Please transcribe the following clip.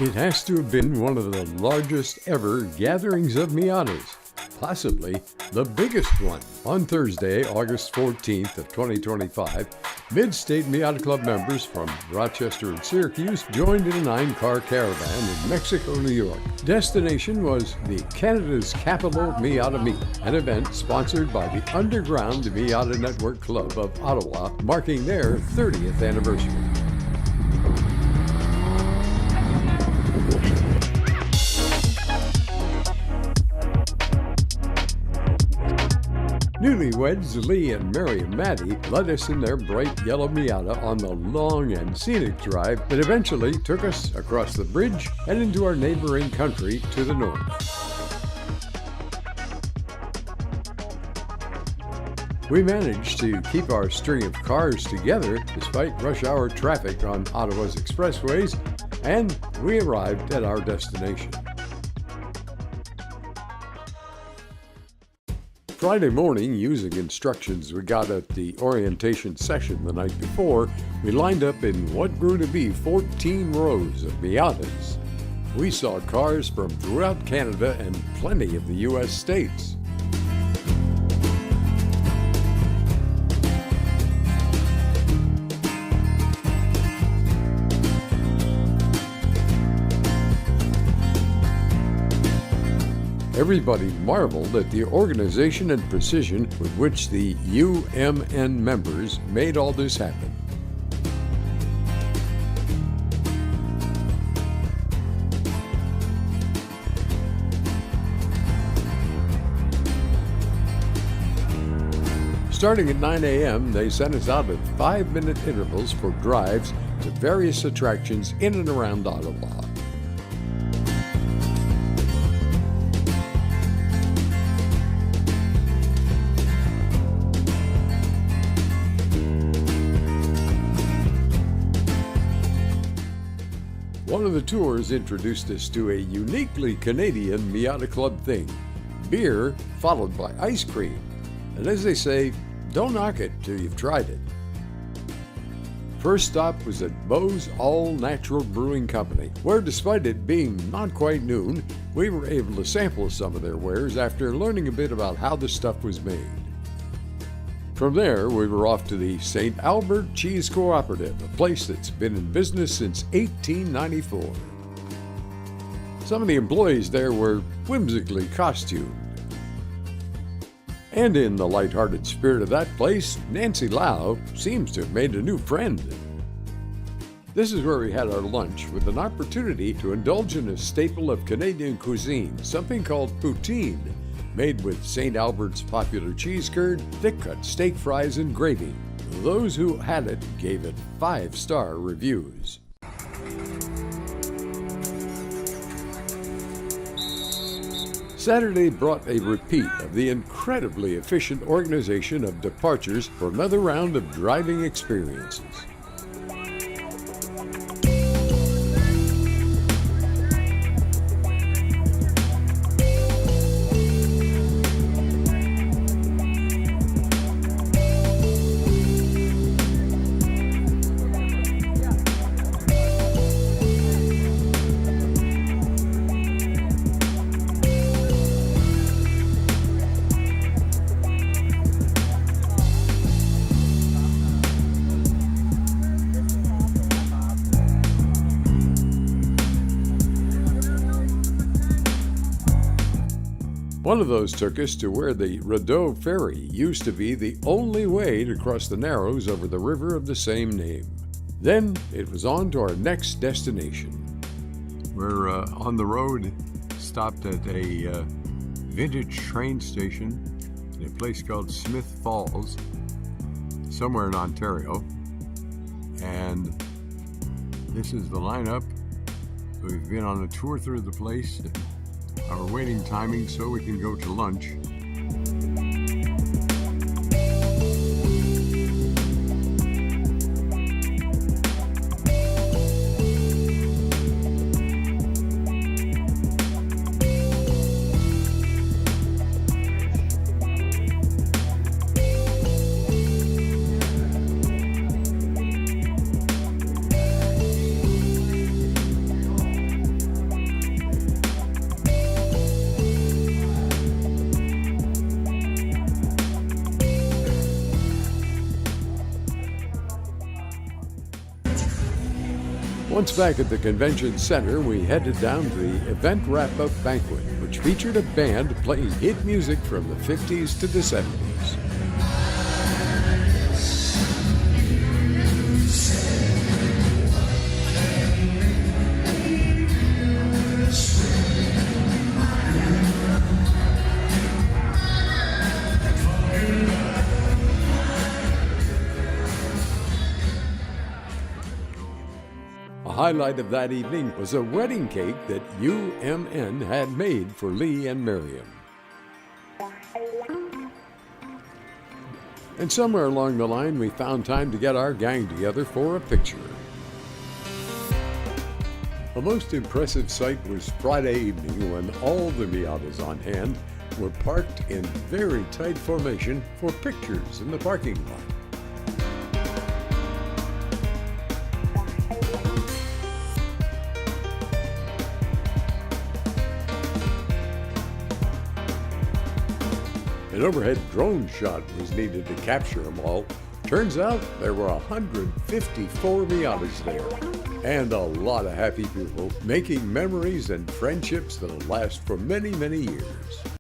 It has to have been one of the largest ever gatherings of Miatas, possibly the biggest one. On Thursday, August 14th of 2025, Midstate Miata Club members from Rochester and Syracuse joined in a 9-car caravan in Mexico, New York. Destination was the Canada's capital Miata Meet, an event sponsored by the underground Miata Network Club of Ottawa, marking their 30th anniversary. Newlyweds Lee and Mary and Maddie led us in their bright yellow Miata on the long and scenic drive that eventually took us across the bridge and into our neighboring country to the north. We managed to keep our string of cars together despite rush hour traffic on Ottawa's expressways, and we arrived at our destination. Friday morning, using instructions we got at the orientation session the night before, we lined up in what grew to be 14 rows of Miatas. We saw cars from throughout Canada and plenty of the U.S. states. Everybody marveled at the organization and precision with which the UMN members made all this happen. Starting at 9 a.m., they sent us out at 5-minute intervals for drives to various attractions in and around Ottawa. One of the tours introduced us to a uniquely Canadian Miata Club thing: beer followed by ice cream. And as they say, don't knock it till you've tried it. First stop was at Beau's All Natural Brewing Company, where despite it being not quite noon, we were able to sample some of their wares after learning a bit about how the stuff was made. From there, we were off to the St. Albert Cheese Cooperative, a place that's been in business since 1894. Some of the employees there were whimsically costumed. And in the lighthearted spirit of that place, Nancy Lau seems to have made a new friend. This is where we had our lunch, with an opportunity to indulge in a staple of Canadian cuisine, something called poutine, made with St. Albert's popular cheese curd, thick-cut steak fries, and gravy. Those who had it gave it 5-star reviews. Saturday brought a repeat of the incredibly efficient organization of departures for another round of driving experiences. One of those took us to where the Rideau Ferry used to be the only way to cross the Narrows over the river of the same name. Then it was on to our next destination. We're on the road, stopped at a vintage train station in a place called Smith Falls, somewhere in Ontario. And this is the lineup. We've been on a tour through the place. Our waiting timing so we can go to lunch. Once back at the convention center, we headed down to the event wrap-up banquet, which featured a band playing hit music from the 50s to the 70s. A highlight of that evening was a wedding cake that UMN had made for Lee and Miriam. And somewhere along the line, we found time to get our gang together for a picture. A most impressive sight was Friday evening when all the Miatas on hand were parked in very tight formation for pictures in the parking lot. An overhead drone shot was needed to capture them all. Turns out there were 154 Miatas there, and a lot of happy people making memories and friendships that'll last for many, many years.